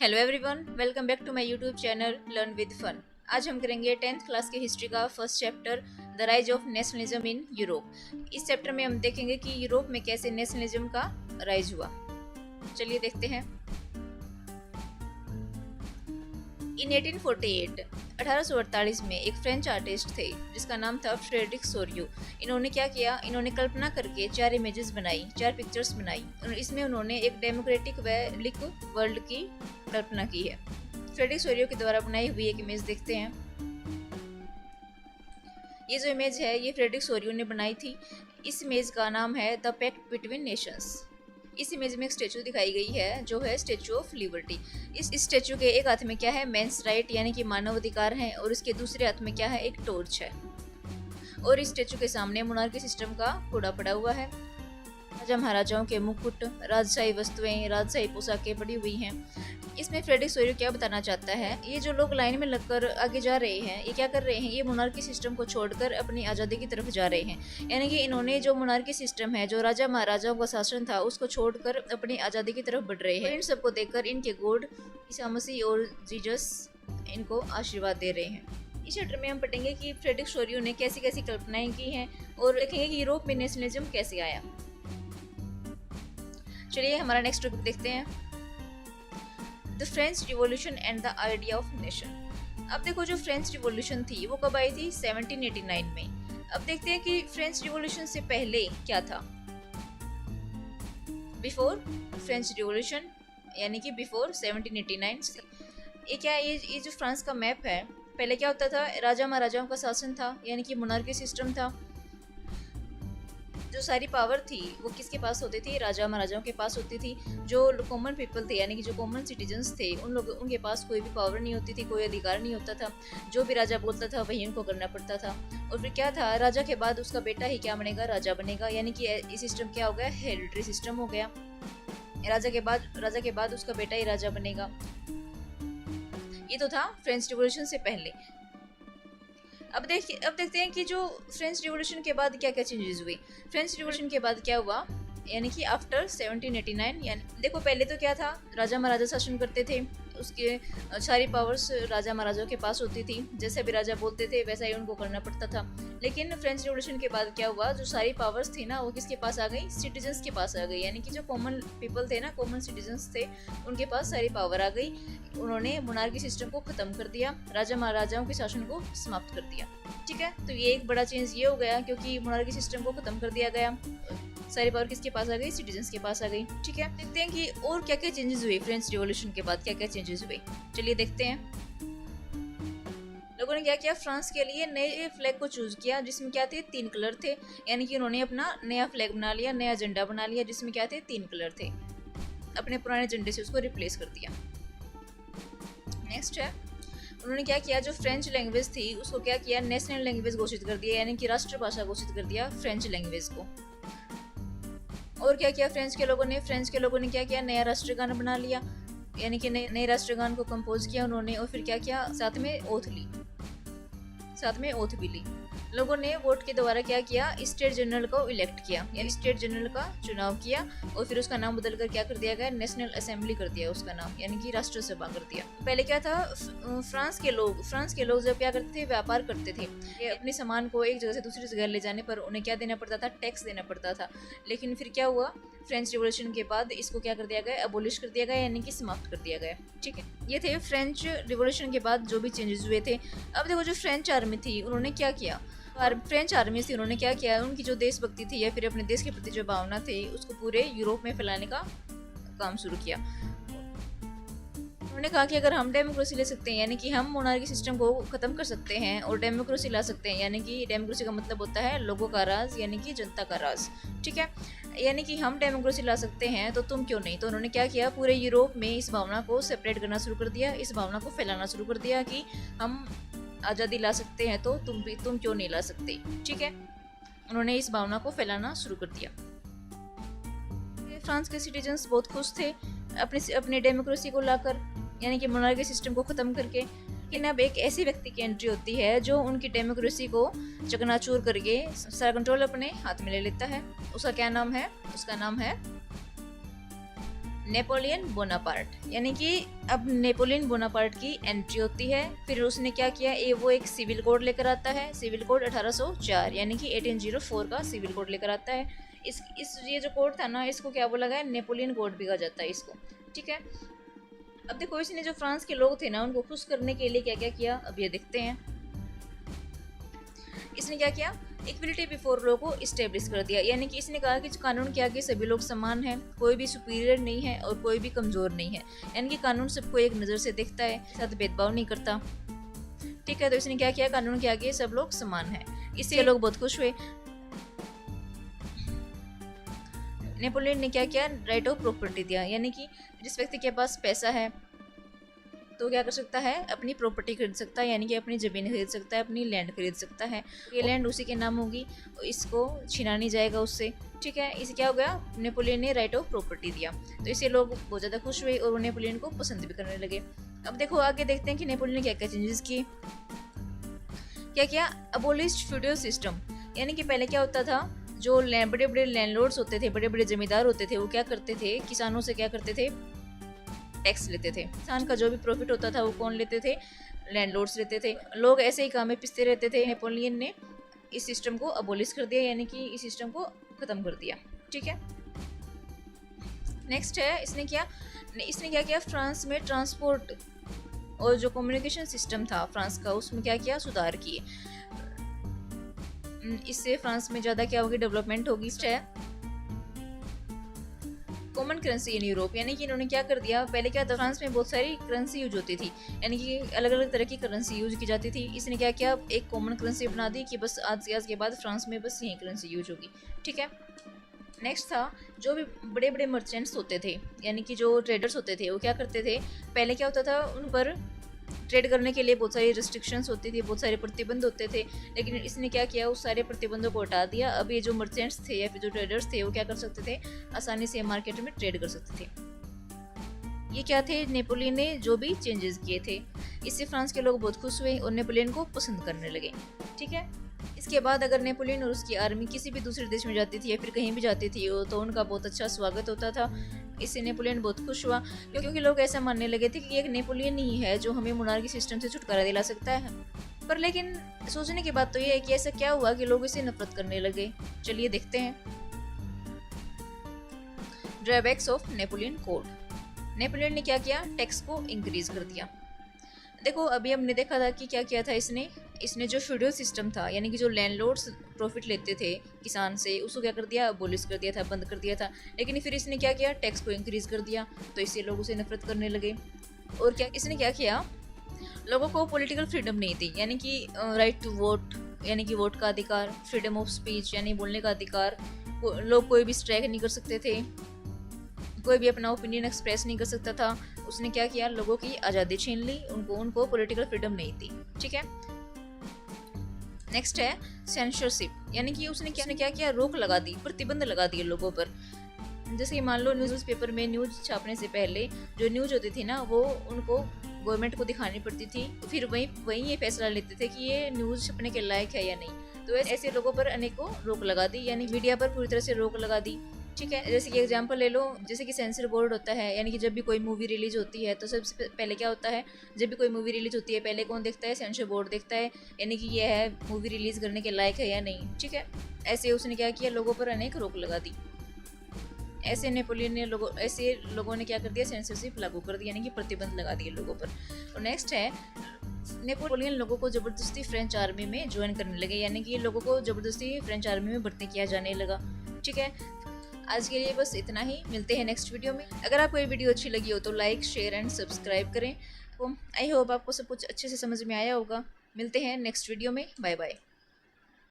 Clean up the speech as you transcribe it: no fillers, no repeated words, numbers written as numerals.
Hello everyone, welcome back to my YouTube channel learn with fun. आज हम करेंगे 10th class के history का first chapter the rise of nationalism in Europe. इस chapter में हम देखेंगे कि यूरोप में कैसे नेशनलिज्म का राइज हुआ। चलिए देखते हैं। इन 1848 1848 में एक फ्रेंच आर्टिस्ट थे जिसका नाम था फ्रेडरिक सोरियो। इन्होंने क्या किया, इन्होंने कल्पना करके 4 इमेजेस बनाई, 4 पिक्चर्स बनाई और इसमें उन्होंने एक डेमोक्रेटिक व लिक वर्ल्ड की कल्पना की है। फ्रेडरिक सोरियो के द्वारा बनाई हुई एक इमेज देखते हैं। ये जो इमेज है ये फ्रेडरिक सोरियो ने बनाई थी। इस इमेज का नाम है द पैक्ट बिटवीन नेशंस। इस इमेज में एक स्टेचू दिखाई गई है जो है स्टेचू ऑफ लिबर्टी। इस स्टेचू के एक हाथ में क्या है, मेंस राइट यानी कि मानव अधिकार है, और इसके दूसरे हाथ में क्या है, एक टॉर्च है। और इस स्टेचू के सामने मोनार्की सिस्टम का कूड़ा पड़ा हुआ है। राजा महाराजाओं के मुकुट, राजशाही वस्तुएं, राजशाही पोशाकें पड़ी हुई हैं। इसमें फ्रेडरिक सोरियो क्या बताना चाहता है, ये जो लोग लाइन में लगकर आगे जा रहे हैं ये क्या कर रहे हैं, ये मोनार्की सिस्टम को छोड़कर अपनी आज़ादी की तरफ जा रहे हैं। यानी कि इन्होंने जो मोनार्की सिस्टम है, जो राजा महाराजाओं का शासन था, उसको छोड़कर अपनी आज़ादी की तरफ बढ़ रहे हैं। इन सबको देखकर इनके गॉड ईसा मसीह और जीसस इनको आशीर्वाद दे रहे हैं। इस चैप्टर में हम पढ़ेंगे कि फ्रेडरिक सोरियो ने कैसी कैसी कल्पनाएं की हैं और देखेंगे कि यूरोप में नेशनलिज्म कैसे आया। चलिए हमारा नेक्स्ट टॉपिक देखते हैं, the French revolution and the idea of nation. अब देखो, जो फ्रेंच रिवॉल्यूशन थी वो कब आई थी, 1789 में। अब देखते हैं कि फ्रेंच रिवॉल्यूशन से पहले क्या था। बिफोर फ्रेंच रिवॉल्यूशन यानी कि बिफोर 1789। ये क्या, ये जो फ्रांस का मैप है, पहले क्या होता था, राजा महाराजाओं का शासन था यानी कि मोनार्की सिस्टम था। जो सारी पावर थी वो किसके पास होती थी, राजा महाराजाओं के पास होती थी। जो कॉमन पीपल थे यानी कि जो कॉमन सिटीजन्स थे, उनके पास कोई भी पावर नहीं होती थी, कोई अधिकार नहीं होता था। जो भी राजा बोलता था वही उनको करना पड़ता था। और फिर क्या था, राजा के बाद उसका बेटा ही क्या बनेगा, राजा बनेगा। यानी कि ये सिस्टम क्या हो गया, हेरिडिटरी सिस्टम हो गया। राजा के बाद उसका बेटा ही राजा बनेगा। ये तो था फ्रेंच रिवॉल्यूशन से पहले। अब देखते हैं कि जो फ्रेंच रिवॉल्यूशन के बाद क्या क्या चेंजेस हुए। फ्रेंच रिवॉल्यूशन के बाद क्या हुआ, यानी कि आफ्टर 1789। यानी देखो, पहले तो क्या था, राजा महाराजा शासन करते थे, उसके सारी पावर्स राजा महाराजाओं के पास होती थी। जैसे भी राजा बोलते थे वैसा ही उनको करना पड़ता था। लेकिन फ्रेंच रिवॉल्यूशन के बाद क्या हुआ, जो सारी पावर्स थी ना वो किसके पास आ गई, सिटीजन्स के पास आ गई। यानी कि जो कॉमन पीपल थे ना, कॉमन सिटीजन्स थे, उनके पास सारी पावर आ गई। उन्होंने मोनार्की सिस्टम को खत्म कर दिया, राजा महाराजाओं के शासन को समाप्त कर दिया। ठीक है, तो ये एक बड़ा चेंज ये हो गया क्योंकि मोनार्की सिस्टम को खत्म कर दिया गया। सारी पावर किसके पास आ गई, सिटीजन्स के पास आ गई। ठीक है, देखते हैं कि और क्या क्या चेंजेस हुए फ्रेंच रिवॉल्यूशन के बाद, क्या क्या चेंजेस हुए। चलिए देखते हैं। लोगों ने क्या किया, फ्रांस के लिए नए फ्लैग को चूज किया जिसमें क्या थे, 3 कलर थे। यानी कि उन्होंने अपना नया फ्लैग बना लिया, नया झंडा बना लिया जिसमें क्या थे, 3 कलर थे। अपने पुराने झंडे से उसको रिप्लेस कर दिया। नेक्स्ट है, उन्होंने क्या किया, जो फ्रेंच लैंग्वेज थी उसको क्या किया, नेशनल लैंग्वेज घोषित कर दिया, यानी कि राष्ट्रभाषा घोषित कर दिया फ्रेंच लैंग्वेज को। और क्या किया फ्रेंच के लोगों ने क्या किया, नया राष्ट्रगान बना लिया, यानी कि नए राष्ट्रगान को कंपोज किया उन्होंने। और फिर क्या किया, साथ में ओथ भी ली। लोगों ने वोट के द्वारा क्या किया, स्टेट जनरल को इलेक्ट किया, यानी स्टेट जनरल का चुनाव किया। और फिर उसका नाम बदलकर क्या कर दिया गया, नेशनल असेंबली कर दिया उसका नाम, यानी कि राष्ट्रसभा कर दिया। पहले क्या था, फ्रांस के लोग जब क्या करते थे, व्यापार करते थे, ये अपने सामान को एक जगह से दूसरी जगह ले जाने पर उन्हें क्या देना पड़ता था, टैक्स देना पड़ता था। लेकिन फिर क्या हुआ, फ्रेंच रिवॉल्यूशन के बाद इसको क्या कर दिया गया, अबोलिश कर दिया गया, यानी कि समाप्त कर दिया गया। ठीक है, ये थे फ्रेंच रिवॉल्यूशन के बाद जो भी चेंजेस हुए थे। अब देखो, जो फ्रेंच आर्मी थी उन्होंने क्या किया, फ्रेंच आर्मी से उन्होंने क्या किया, उनकी जो देशभक्ति थी या फिर अपने देश के प्रति जो भावना थी उसको पूरे यूरोप में फैलाने का काम शुरू किया। उन्होंने कहा कि अगर हम डेमोक्रेसी ले सकते हैं, यानी कि हम मोनार्की सिस्टम को खत्म कर सकते हैं और डेमोक्रेसी ला सकते हैं, यानी कि डेमोक्रेसी का मतलब होता है लोगों का राज, यानी कि जनता का राज। ठीक है, यानी कि हम डेमोक्रेसी ला सकते हैं तो तुम क्यों नहीं। तो उन्होंने क्या किया, पूरे यूरोप में इस भावना को सेपरेट करना शुरू कर दिया, इस भावना को फैलाना शुरू कर दिया कि हम आज़ादी ला सकते हैं तो तुम क्यों नहीं ला सकते। ठीक है, उन्होंने इस भावना को फैलाना शुरू कर दिया। फ्रांस के सिटीजन्स बहुत खुश थे अपने डेमोक्रेसी को लाकर, यानी कि मोनार्की सिस्टम को खत्म करके। लेकिन अब एक ऐसे व्यक्ति की एंट्री होती है जो उनकी डेमोक्रेसी को चकनाचूर करके सारा कंट्रोल अपने हाथ में ले लेता है। उसका क्या नाम है, उसका नाम है नेपोलियन बोनापार्ट, यानी कि अब नेपोलियन बोनापार्ट की एंट्री होती है। फिर उसने क्या किया, वो एक सिविल कोड लेकर आता है, सिविल कोड 1804 यानी कि 1804 का सिविल कोड लेकर आता है। इस ये जो कोड था ना, इसको क्या बोला गया, नेपोलियन कोड भी कहा जाता है इसको, ठीक है। अब देखो इसने जो फ्रांस के लोग थे ना, उनको खुश करने के लिए क्या क्या किया, अब ये देखते हैं। इसने क्या किया, इक्वलिटी बिफोर लॉ को इस्टेब्लिश कर दिया, यानी कि इसने कहा कि कानून के आगे सभी लोग समान हैं, कोई भी सुपीरियर नहीं है और कोई भी कमज़ोर नहीं है, यानी कि कानून सबको एक नज़र से देखता है, साथ भेदभाव नहीं करता, ठीक है। तो इसने क्या किया, कानून के आगे सब लोग समान हैं, इससे लोग बहुत खुश हुए। नेपोलियन ने क्या किया, राइट ऑफ प्रॉपर्टी दिया, यानी कि जिस व्यक्ति के पास पैसा है तो क्या कर सकता है, अपनी प्रॉपर्टी खरीद सकता है, यानी कि अपनी ज़मीन खरीद सकता है, अपनी लैंड खरीद सकता है। ये लैंड उसी के नाम होगी, इसको छीना नहीं जाएगा उससे, ठीक है। इसे क्या हो गया, नेपोलियन ने राइट ऑफ प्रॉपर्टी दिया, तो इससे लोग बहुत ज़्यादा खुश हुए और नेपोलियन को पसंद भी करने लगे। अब देखो आगे देखते हैं कि नेपोलियन ने क्या क्या चेंजेस किए। क्या किया, अबोलिश्ड फ्यूडल सिस्टम, यानी कि पहले क्या होता था, जो बड़े बड़े लैंडलॉर्ड्स होते थे, बड़े बड़े जमींदार होते थे, वो क्या करते थे, किसानों से क्या करते थे, टैक्स लेते थे। किसान का जो भी प्रॉफिट होता था वो कौन लेते थे, लैंडलॉर्ड्स लेते थे। लोग ऐसे ही काम में पिसते रहते थे। नेपोलियन ने इस सिस्टम को अबोलिश कर दिया, यानी कि इस सिस्टम को खत्म कर दिया, ठीक है। नेक्स्ट है, इसने क्या किया, फ्रांस में ट्रांसपोर्ट और जो कम्युनिकेशन सिस्टम था फ्रांस का, उसमें क्या किया, सुधार किए। इससे फ्रांस में ज़्यादा क्या होगी, डेवलपमेंट होगी। कॉमन करेंसी इन यूरोप, यानी कि इन्होंने क्या कर दिया, पहले क्या था, फ्रांस में बहुत सारी करेंसी यूज होती थी, यानी कि अलग अलग तरह की करेंसी यूज की जाती थी। इसने क्या किया, एक कॉमन करेंसी बना दी कि बस आज के बाद फ्रांस में बस यही करेंसी यूज होगी, ठीक है। नेक्स्ट था, जो भी बड़े बड़े मर्चेंट्स होते थे, यानी कि जो ट्रेडर्स होते थे, वो क्या करते थे, पहले क्या होता था, उन पर ट्रेड करने के लिए बहुत सारी रिस्ट्रिक्शंस होती थी, बहुत सारे प्रतिबंध होते थे, लेकिन इसने क्या किया, उस सारे प्रतिबंधों को हटा दिया। अब ये जो मर्चेंट्स थे या फिर जो ट्रेडर्स थे, वो क्या कर सकते थे, आसानी से मार्केट में ट्रेड कर सकते थे। ये क्या थे, नेपोलियन ने जो भी चेंजेस किए थे, इससे फ्रांस के लोग बहुत खुश हुए और नेपोलियन को पसंद करने लगे, ठीक है। इसके बाद अगर नेपोलियन और उसकी आर्मी किसी भी दूसरे देश में जाती थी या फिर कहीं भी जाती थी, तो उनका बहुत अच्छा स्वागत होता था। इससे नेपोलियन बहुत खुश हुआ, क्योंकि लोग ऐसा मानने लगे थे कि एक नेपोलियन ही है जो हमें मोनार्की सिस्टम से छुटकारा दिला सकता है। पर लेकिन सोचने की बात तो ये है कि ऐसा क्या हुआ कि लोग इसे नफरत करने लगे। चलिए देखते हैं। Drawbacks of Napoleon code. Napoleon ने क्या किया, टैक्स को इंक्रीज कर दिया। देखो अभी हमने देखा था कि क्या किया था इसने जो फ्यूडल सिस्टम था, यानी कि जो लैंडलॉर्ड्स प्रॉफिट लेते थे किसान से, उसको क्या कर दिया, अबोलिश कर दिया था, बंद कर दिया था। लेकिन फिर इसने क्या किया, टैक्स को इंक्रीज कर दिया, तो इससे लोग उसे नफरत करने लगे। और क्या इसने क्या किया, लोगों को पॉलिटिकल फ्रीडम नहीं थी, यानी कि राइट टू वोट, यानी कि वोट का अधिकार, फ्रीडम ऑफ स्पीच यानी बोलने का अधिकार, लोग कोई भी स्ट्राइक नहीं कर सकते थे, कोई भी अपना ओपिनियन एक्सप्रेस नहीं कर सकता था। उसने क्या किया, लोगों की आज़ादी छीन ली, उनको पॉलिटिकल फ्रीडम नहीं थी, ठीक है। नेक्स्ट है सेंसरशिप, यानी कि उसने क्या किया, रोक लगा दी, प्रतिबंध लगा दिए लोगों पर। जैसे कि मान लो न्यूज़पेपर में न्यूज़ छापने से पहले जो न्यूज़ होती थी ना, वो उनको गवर्नमेंट को दिखानी पड़ती थी, तो फिर वहीं ये फैसला लेते थे कि ये न्यूज़ छपने के लायक है या नहीं। तो ऐसे लोगों पर अनेकों रोक लगा दी, यानी मीडिया पर पूरी तरह से रोक लगा दी, ठीक है। जैसे कि एग्जांपल ले लो, जैसे कि सेंसर बोर्ड होता है, यानी कि जब भी कोई मूवी रिलीज होती है तो सबसे पहले क्या होता है, जब भी कोई मूवी रिलीज होती है पहले कौन देखता है, सेंसर बोर्ड देखता है, यानी कि ये है मूवी रिलीज करने के लायक है या नहीं, ठीक है। ऐसे उसने क्या किया, लोगों पर अनेक रोक लगा दी। ऐसे लोगों ने क्या कर दिया, सेंसरशिप लागू कर दी, यानी कि प्रतिबंध लगा दिए लोगों पर। और नेक्स्ट है, नेपोलियन लोगों को ज़बरदस्ती फ्रेंच आर्मी में ज्वाइन करने लगे, यानी कि लोगों को ज़बरदस्ती फ्रेंच आर्मी में भर्ती किया जाने लगा, ठीक है। आज के लिए बस इतना ही, मिलते हैं नेक्स्ट वीडियो में। अगर आपको ये वीडियो अच्छी लगी हो तो लाइक, शेयर एंड सब्सक्राइब करें। आई होप आपको सब कुछ अच्छे से समझ में आया होगा। मिलते हैं नेक्स्ट वीडियो में, बाय बाय।